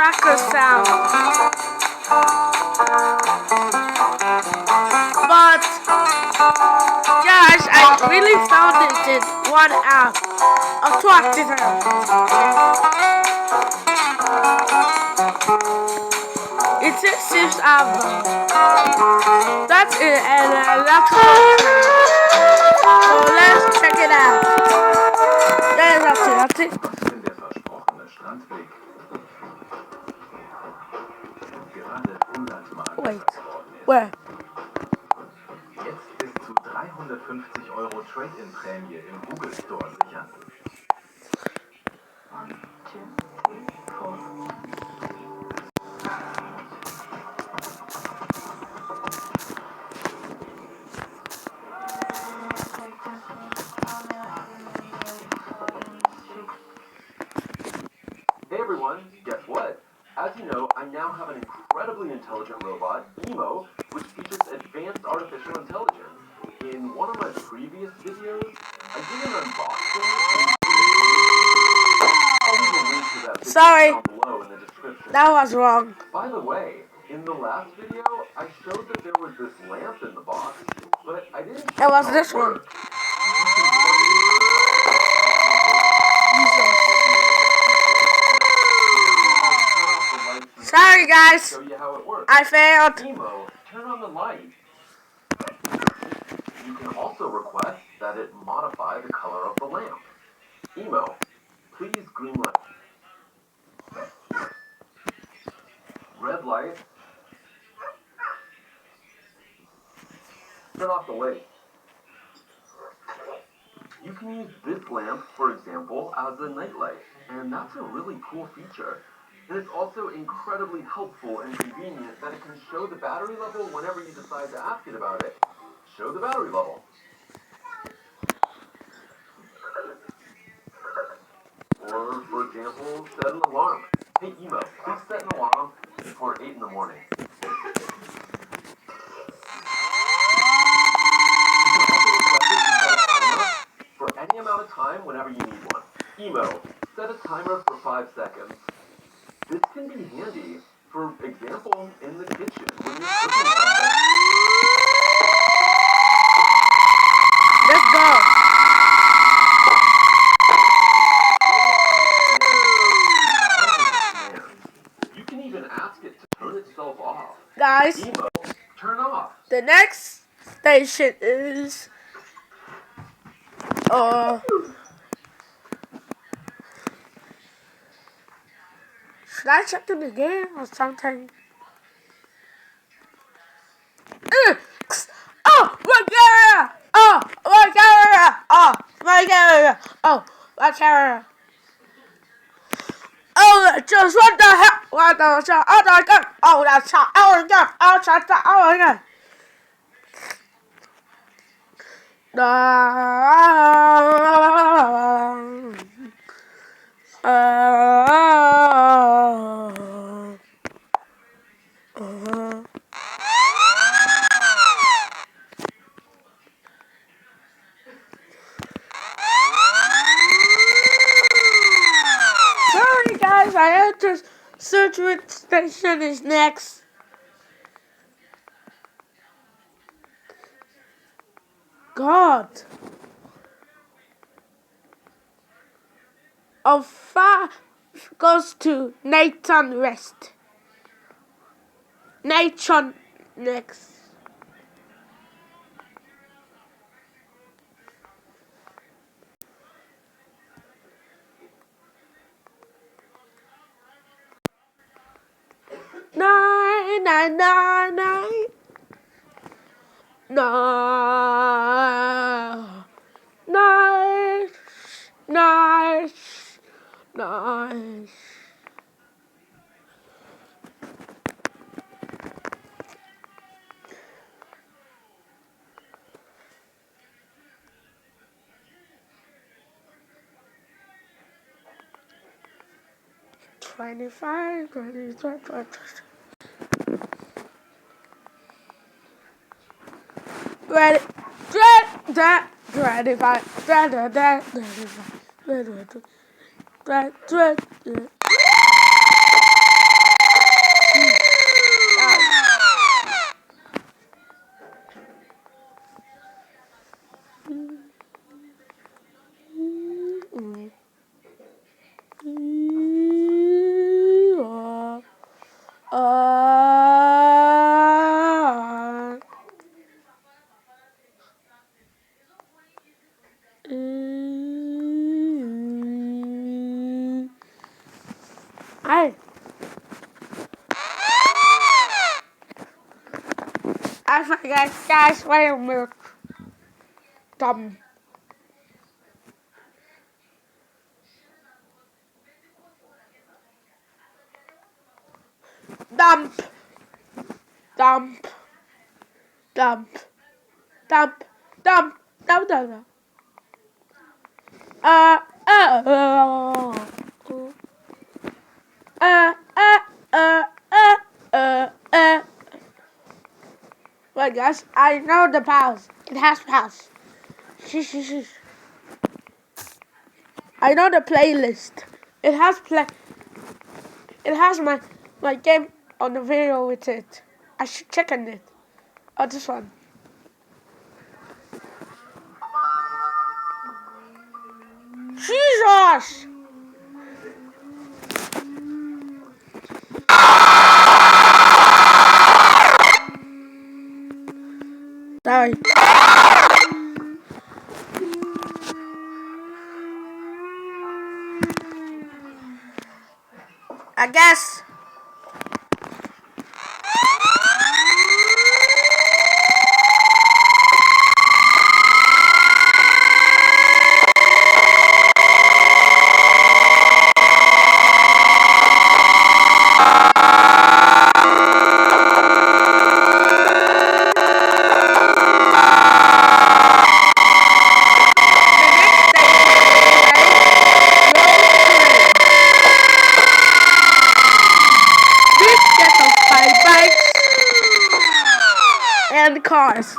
cracker sound. But guys, I really found it in one app. I'll talk to them. It's a Sims album. That's it, and electrical train. So let's check it out. Yeah, that's it. Was ist denn der versprochene Strandweg? Gerade 100 Mal Wait, geworden ist. where? Jetzt bis zu 350 Euro Trade-in-Prämie im Google Store sichern. Hey everyone, guess what? As you know, I now have an incredibly intelligent robot, Emo, which features advanced artificial intelligence. In one of my previous videos, I did an unboxing. I'll leave a link to that video Sorry. down below in the description. That was wrong. By the way, in the last video, I showed that there was this lamp in the box, but I didn't show It was how this it one. worked. You can plug it into Sorry guys, show you how it works. I failed. Emo, turn on the light. You can also request that it modify the color of the lamp. Emo, please green light. Red light. Turn off the light. You can use this lamp, for example, as a nightlight, and that's a really cool feature. And it's also incredibly helpful and convenient that it can show the battery level whenever you decide to ask it about it. Show the battery level. Or, for example, set an alarm. Hey Emo, please set an alarm for 8 in the morning. You can also request it to set a timer for any amount of time whenever you need one. Emo, set a timer for 5 seconds. This can be handy, for example, in the kitchen when you're cooking something. Let's go. You can even ask it to turn itself off. Guys, Emo, turn off. the next station is should I check it again or something? Oh, my camera! Oh, my camera! Oh, my camera! Oh, my camera! Oh, just what the hell? What the hell? Oh my god! Oh, that's hot! Oh my god! Oh, that's hot! Oh my god! Sorry guys, I had to search which station is next. God. Oh, 5 goes to Nathan West. Nathan next. Nine, nine, nine, nine. No. Nice. Nice. Nice. Twenty-five, 25. Ready, 25, Hey. I forgot, guys, wait a minute. Dump. Dump. Dump. Dump. Dump. Dump. Dump. Dump. Uh, uh, uh, uh, uh, uh, uh. Wait, guys, I know the pause. It has pause. Shh. I know the playlist. It has It has my game on the video with it. I should check on it. Oh, this one. Jesus! Sorry. I guess. And cars.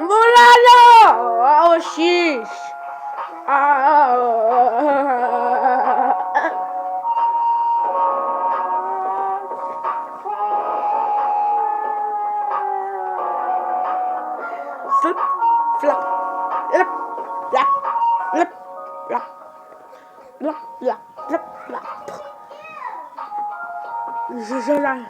Molano! Oh, sheesh! Flip, flap, lip, lap, lip, lap, lap, lap, lip, lap. This is so loud.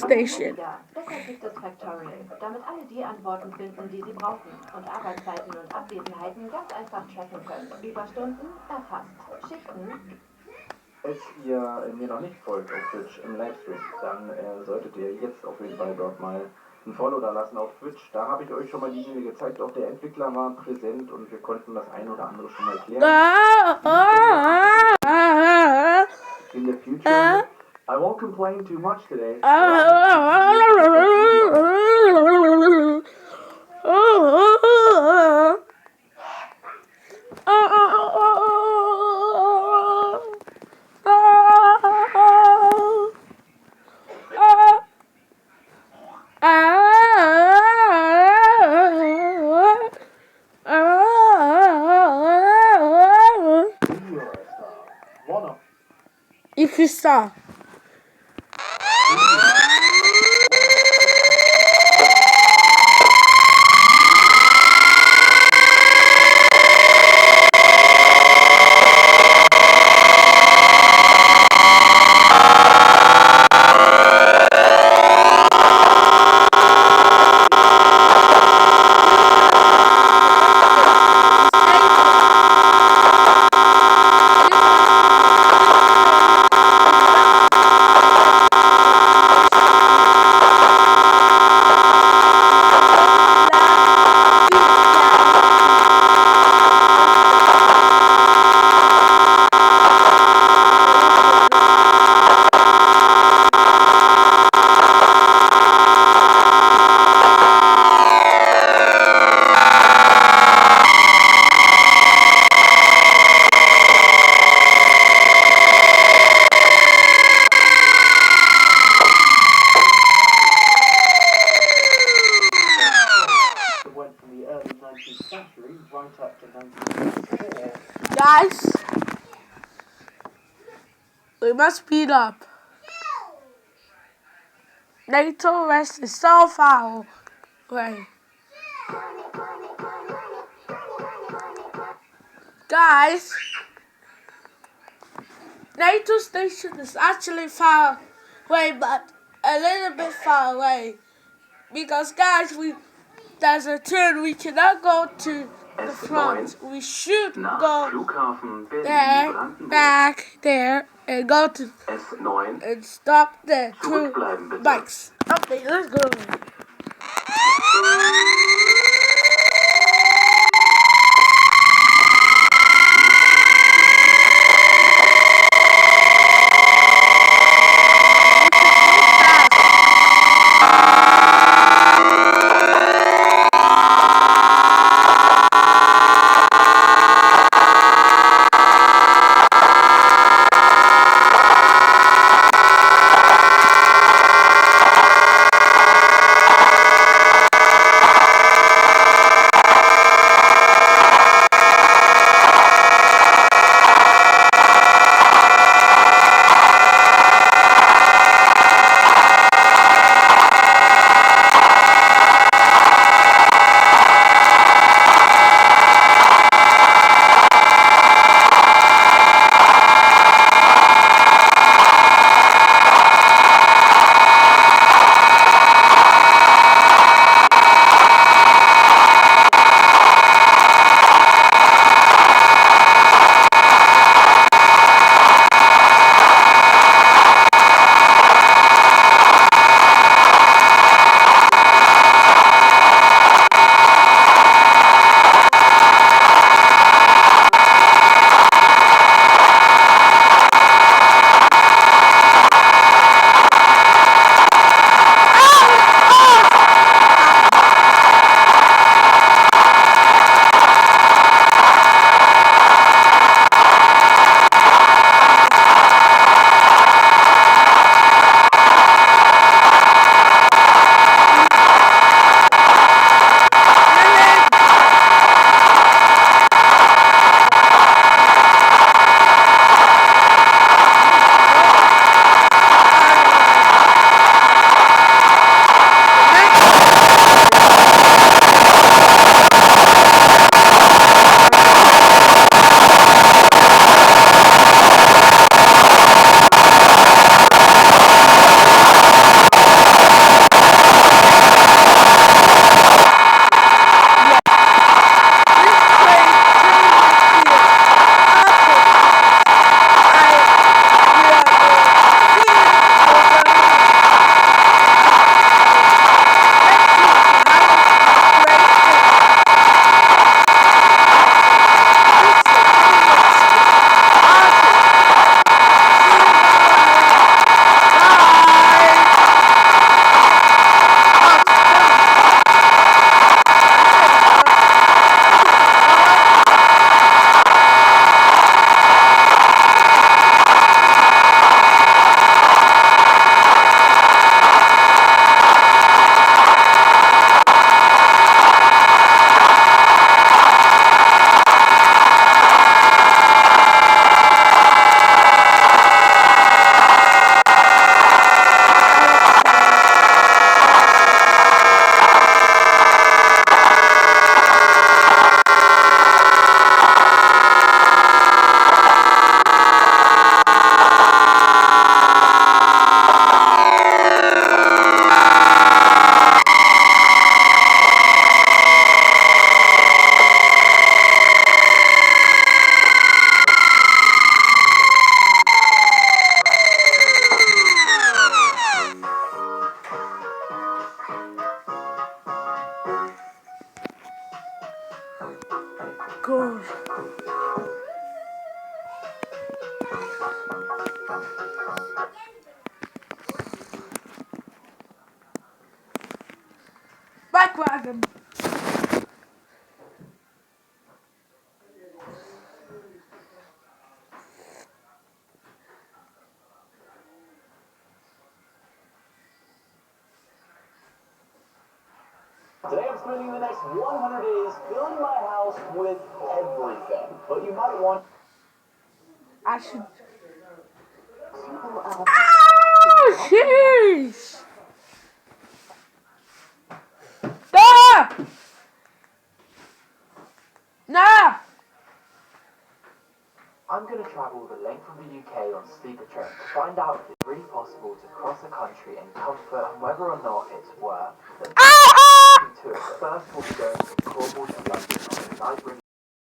station. Deshalb gibt es Factorial, damit alle die Antworten finden, die sie brauchen und Arbeitszeiten und Abwesenheiten ganz einfach tracken können. Überstunden erfasst. Schichten. Falls ihr mir noch nicht folgt auf Twitch im Livestream, dann solltet ihr jetzt auf jeden Fall dort mal ein Follow da lassen auf Twitch. Da habe ich euch schon mal die E-Mail gezeigt, auch der Entwickler war präsent und wir konnten das ein oder andere schon mal klären. In the future, I won't complain too much today. If you saw. Guys, we must speed up. NATO West is so far away. Guys, NATO station is actually far away, but a little bit far away. Because guys, there's a turn, we cannot go to the front. We should go there, back there, and go to and stop the two bikes. Okay, let's go. Bergwagen. Today I'm spending the next 100 days filling my house with everything. But you might want I should. Timo, aber Oh, jeez. Ah! No! I'm going to travel the length of the UK on sleeper train to find out if it's really possible to cross the country in comfort and whether or not it's worth the Ah! to it. First we'll be going from Cornwall to London on the night